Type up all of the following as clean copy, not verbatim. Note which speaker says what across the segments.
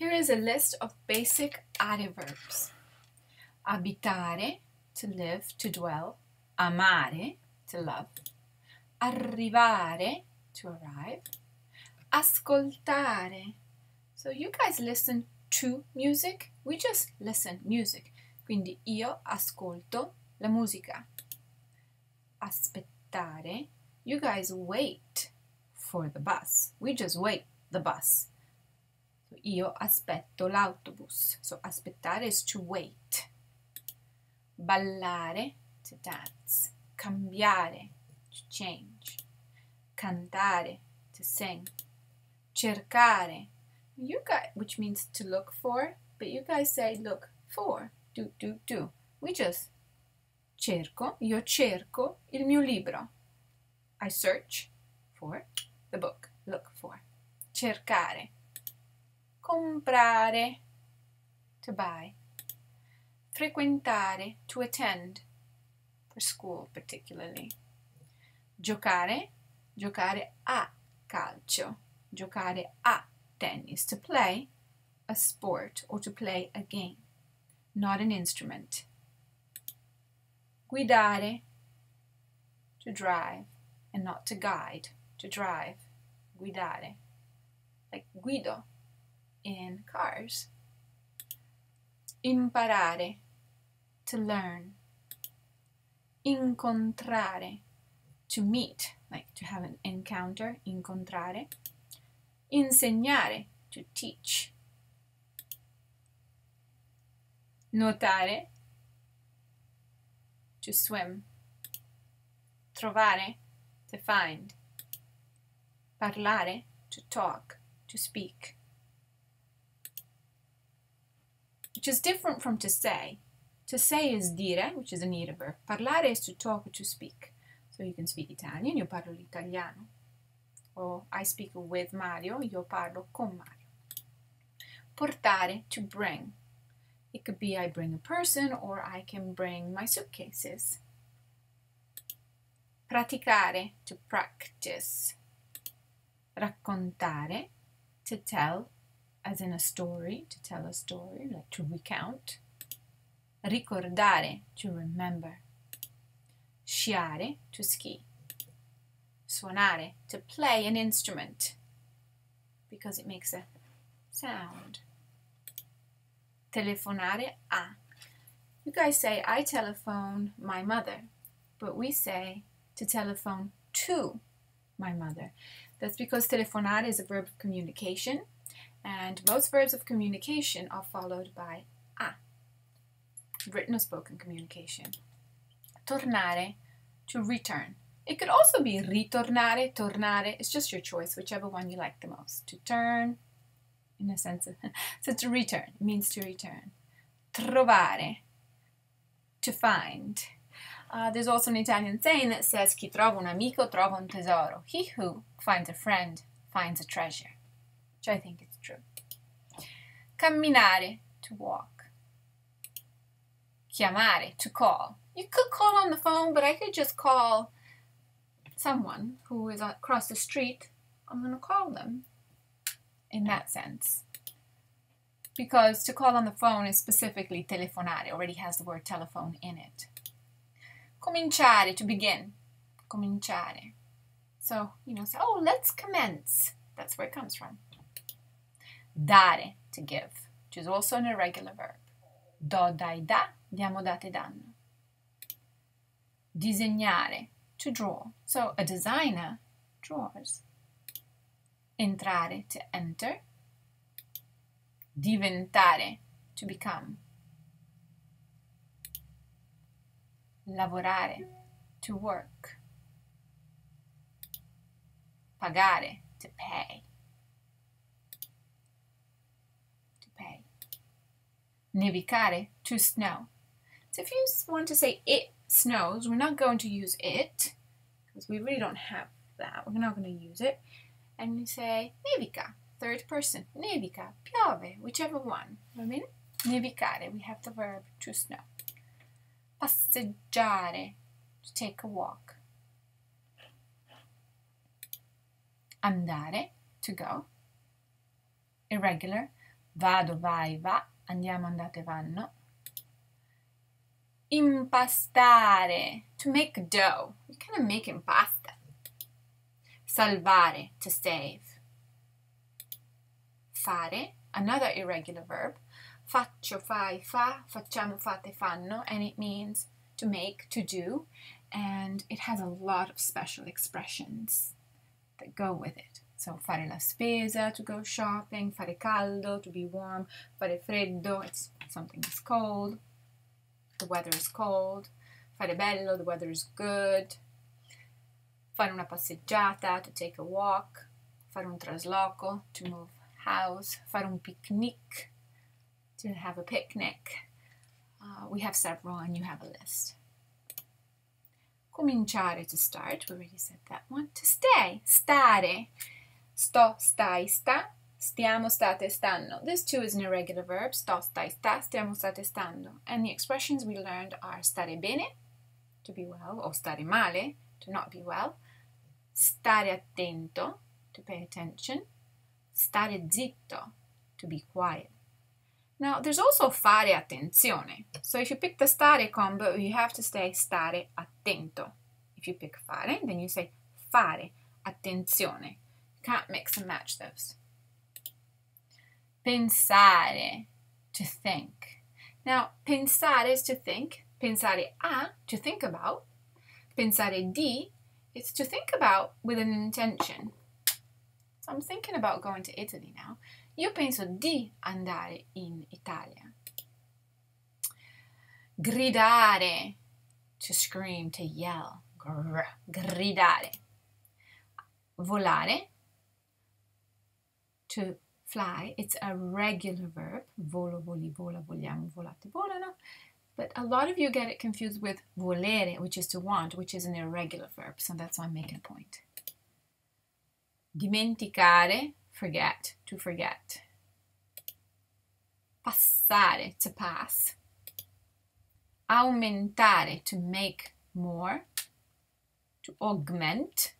Speaker 1: Here is a list of basic adverbs. Abitare, to live, to dwell. Amare, to love. Arrivare, to arrive. Ascoltare. So you guys listen to music? We just listen music. Quindi io ascolto la musica. Aspettare. You guys wait for the bus. We just wait the bus. So io aspetto l'autobus. So aspettare is to wait. Ballare, to dance. Cambiare, to change. Cantare, to sing. Cercare, you guys, which means to look for, but you guys say look for, do. We just cerco, io cerco il mio libro. I search for the book, look for. Cercare. Comprare, to buy. Frequentare, to attend, for school particularly. Giocare, giocare a calcio. Giocare a tennis, to play a sport or to play a game, not an instrument. Guidare, to drive, and not to guide, to drive. Guidare, like guido in cars. Imparare, to learn. Incontrare, to meet, like to have an encounter, incontrare. Insegnare, to teach. Nuotare, to swim. Trovare, to find. Parlare, to talk, to speak. Which is different from to say. To say is dire, which is an ire verb. Parlare is to talk or to speak. So you can speak Italian, io parlo l'italiano. Or I speak with Mario, io parlo con Mario. Portare, to bring. It could be I bring a person or I can bring my suitcases. Praticare, to practice. Raccontare, to tell, as in a story, to tell a story, like to recount. Ricordare, to remember. Sciare, to ski. Suonare, to play an instrument, because it makes a sound. Telefonare a. You guys say, I telephone my mother, but we say to telephone to my mother. That's because telefonare is a verb of communication, and most verbs of communication are followed by a, written or spoken communication. Tornare, to return. It could also be ritornare, tornare. It's just your choice, whichever one you like the most. To turn, in a sense of, so to return, it means to return. Trovare, to find. There's also an Italian saying that says, chi trova un amico trova un tesoro. He who finds a friend finds a treasure, which I think is true. Camminare, to walk. Chiamare, to call. You could call on the phone, but I could just call someone who is across the street. I'm going to call them in that sense. Because to call on the phone is specifically telefonare. It already has the word telephone in it. Cominciare, to begin. Cominciare. So, say, oh, let's commence. That's where it comes from. Dare, to give, which is also an irregular verb. Do, dai, da, diamo, date, danno. Disegnare, to draw. So a designer draws. Entrare, to enter. Diventare, to become. Lavorare, to work. Pagare, to pay. To pay. Nevicare, to snow. So if you want to say it snows, we're not going to use it, because we really don't have that. We're not going to use it. And you say nevica, third person. Nevica, piove, whichever one. I mean, nevicare, we have the verb to snow. Passeggiare, to take a walk. Andare, to go. Irregular. vado, vai, va, andiamo, andate, vanno. Impastare, to make dough. You kind of make impasta. Salvare, to save. Fare, another irregular verb. Faccio, fai, fa, facciamo, fate, fanno, and it means to make, to do, and it has a lot of special expressions that go with it. So fare la spesa, to go shopping, fare caldo, to be warm, fare freddo, it's something that's cold, the weather is cold, fare bello, the weather is good, fare una passeggiata, to take a walk, fare un trasloco, to move house, fare un picnic, to have a picnic. We have several and you have a list. Cominciare, to start, we already said that one. To stay, stare, sto, stai, sta, stiamo, state, stanno. This too is an irregular verb, sto, stai, sta, stiamo, state, stando. And the expressions we learned are stare bene, to be well, or stare male, to not be well, stare attento, to pay attention, stare zitto, to be quiet. Now, there's also fare attenzione. So if you pick the stare combo, you have to say stare attento. If you pick fare, then you say fare attenzione. You can't mix and match those. Pensare, to think. Now, pensare is to think. Pensare a, to think about. Pensare di, it's to think about with an intention. So I'm thinking about going to Italy now. Io penso di andare in Italia. Gridare, to scream, to yell. Gridare. Volare, to fly. It's a regular verb. Volo, voli, vola, vogliamo, volate, volano. But a lot of you get it confused with volere, which is to want, which is an irregular verb. So that's why I'm making a point. Dimenticare, forget, to forget. Passare, to pass. Aumentare, to make more, to augment.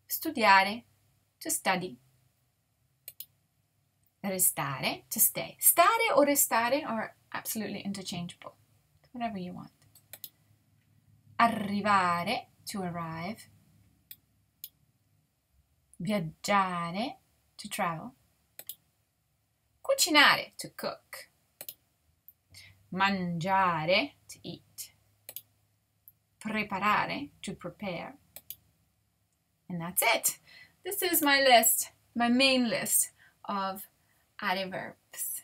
Speaker 1: Studiare, to study. Restare, to stay. Stare or restare are absolutely interchangeable. Whatever you want. Arrivare, to arrive. Viaggiare, to travel. Cucinare, to cook. Mangiare, to eat. Preparare, to prepare. And that's it. This is my list, my main list of adverbs.